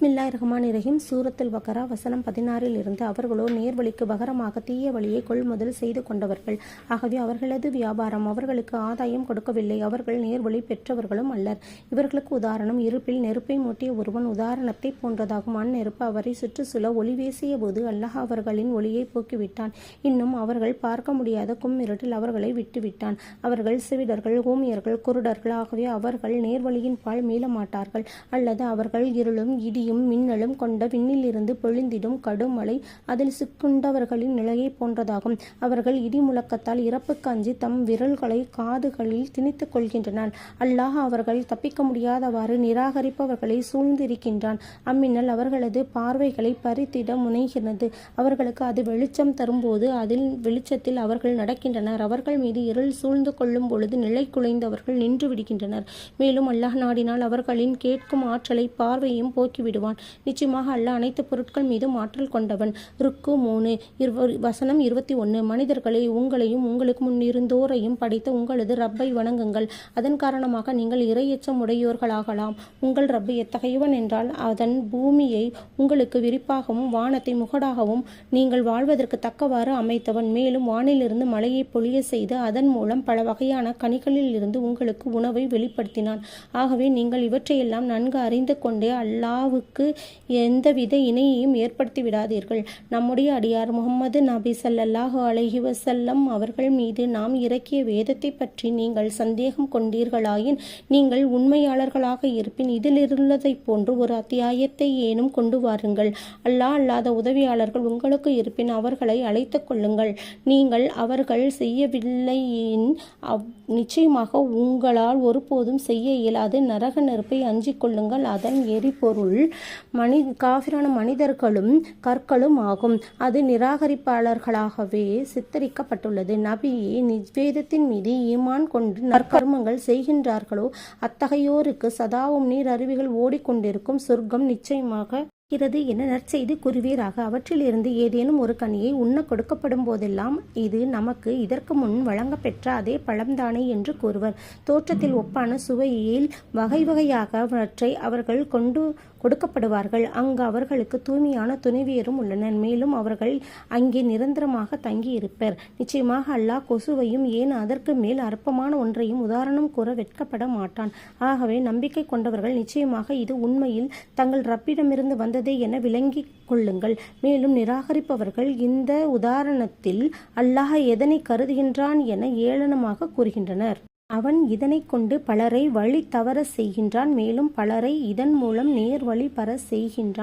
பிஸ்மில்லாஹிர்ரஹ்மானிர்ரஹீம். சூரத்துல் பக்கரா வசனம் 16 இருந்து அவர்களோ நேர்வழிக்கு பகரமாக தீய வழியை கொள்முதல் செய்து கொண்டவர்கள். ஆகவே அவர்களது வியாபாரம் அவர்களுக்கு ஆதாயம் கொடுக்கவில்லை. அவர்கள் நேர்வழி பெற்றவர்களும் அல்லர். இவர்களுக்கு உதாரணம் இருப்பில் நெருப்பை மூட்டிய ஒருவன் உதாரணத்தை போன்றதாகும். அந்நெருப்பு அவரை சுற்றுச்சூழ ஒளி வீசிய போது அல்லாஹ் அவர்களின் ஒளியை போக்கிவிட்டான். இன்னும் அவர்கள் பார்க்க முடியாத கும்மிருட்டில் அவர்களை விட்டுவிட்டான். அவர்கள் செவிடர்கள், ஊமியர்கள், குருடர்கள். ஆகவே அவர்கள் நேர்வழியின் பால் மீள மாட்டார்கள். அல்லது அவர்கள் இருளும் இடியும் மின்னலும் கொண்ட விண்ணிலிருந்து பொழிந்திடும் கடுமழை அதில் சிக்குண்டவர்களின் நிலையை போன்றதாகும். அவர்கள் இடி முழக்கத்தால் இறப்புக்கு அஞ்சி தம் விரல்களை காதுகளில் திணித்துக் கொள்கின்றனர். அல்லாஹ் அவர்கள் தப்பிக்க முடியாதவாறு நிராகரிப்பவர்களை சூழ்ந்திருக்கின்றான். அம்மின்னல் அவர்களது பார்வைகளை பறித்திட முனைகிறது. அவர்களுக்கு அது வெளிச்சம் தரும்போது அதில் வெளிச்சத்தில் அவர்கள் நடக்கின்றனர். அவர்கள் மீது இருள் சூழ்ந்து கொள்ளும் பொழுது நிலை குலைந்தவர்கள் நின்று விடுகின்றனர். மேலும் அல்லாஹ் நாடினால் அவர்களின் கேட்கும் ஆற்றலை பார்வையும் போக்கிவிடுவான். நிச்சயமாக அல்லாஹ் அனைத்து பொருட்கள் மீதும் ஆற்றல் கொண்டவன். ருக்கு 3 வசனம் 21. மனிதர்களை உங்களையும் உங்களுக்கு முன்னிருந்தோரையும் படைத்த உங்களது ரப்பை வணங்குங்கள். அதன் காரணமாக நீங்கள் இறையச்சம் உடையோர்களாகலாம். உங்கள் ரப்பு எத்தகையவன் என்றால் அதன் பூமியை உங்களுக்கு விரிப்பாகவும் வானத்தை முகடாகவும் நீங்கள் வாழ்வதற்கு தக்கவாறு அமைத்தவன். மேலும் வானிலிருந்து மழையை பொழிய செய்து அதன் மூலம் பல வகையான கனிகளில் இருந்து உங்களுக்கு உணவை வெளிப்படுத்தினான். ஆகவே நீங்கள் இவற்றையெல்லாம் நன்கு அறிந்து கொண்டே அல்லாஹ்வுக்கு எந்தவித இணையையும் ஏற்படுத்தி விடாதீர்கள். நம்முடைய அடியார் முஹம்மது நபி ஸல்லல்லாஹு அலைஹி வஸல்லம் அவர்கள் மீது நாம் இறக்கிய வேதத்தை பற்றி நீங்கள் சந்தேகம் கொண்டீர்களாயின் நீங்கள் உண்மையாளர்களாக இருப்பின் இதிலிருந்ததைப் போன்று ஒரு அத்தியாயத்தை ஏனும் கொண்டு வாருங்கள். அல்லாஹ் அல்லாத உதவியாளர்கள் உங்களுக்கு இருப்பின் அவர்களை அழைத்துக் கொள்ளுங்கள். நீங்கள் அவர்கள் செய்யவில்லையின் நிச்சயமாக உங்களால் ஒருபோதும் செய்ய இயலாது. நரக நெருப்பை அஞ்சிக் கொள்ளுங்கள். அதன் எரிபொருள் காஃபிரான மனிதர்களும் கற்களும் ஆகும். அது நிராகரிப்பாளர்களாகவே சித்தரிக்கப்பட்டுள்ளது. நபியே, நிவேதத்தின் மீது ஈமான் கொண்டு நற்கர்மங்கள் செய்கின்றார்களோ அத்தகையோருக்கு சதாவும் நீர் அருவிகள் ஓடிக்கொண்டிருக்கும் சொர்க்கம் நிச்சயமாக என நற்செய்தி கூறுவீராக. அவற்றிலிருந்து ஏதேனும் ஒரு கனியை உண்ண கொடுக்கப்படும் போதெல்லாம் இது நமக்கு இதற்கு முன் வழங்கப்பெற்ற அதே பழம்தானே என்று கூறுவர். தோற்றத்தில் ஒப்பான சுவையில் வகை வகையாக அவற்றை அவர்கள் கொடுக்கப்படுவார்கள். அங்கு அவர்களுக்கு தூய்மையான துணைவியரும் உள்ளனர். மேலும் அவர்கள் அங்கே நிரந்தரமாக தங்கி இருப்பர். நிச்சயமாக அல்லாஹ் கொசுவையும் ஏன் அதற்கு மேல் அற்பமான ஒன்றையும் உதாரணம் கூற வெட்கப்பட மாட்டான். ஆகவே நம்பிக்கை கொண்டவர்கள் நிச்சயமாக இது உண்மையில் தங்கள் ரப்பிடமிருந்து வந்ததே என விளங்கிக் கொள்ளுங்கள். மேலும் நிராகரிப்பவர்கள் இந்த உதாரணத்தில் அல்லாஹ் எதனை கருதுகின்றான் என ஏளனமாக கூறுகின்றனர். அவன் இதனை கொண்டு பலரை வழி தவற செய்கின்றான். மேலும் பலரை இதன் மூலம் நேர் வழி பெற செய்கின்றான்.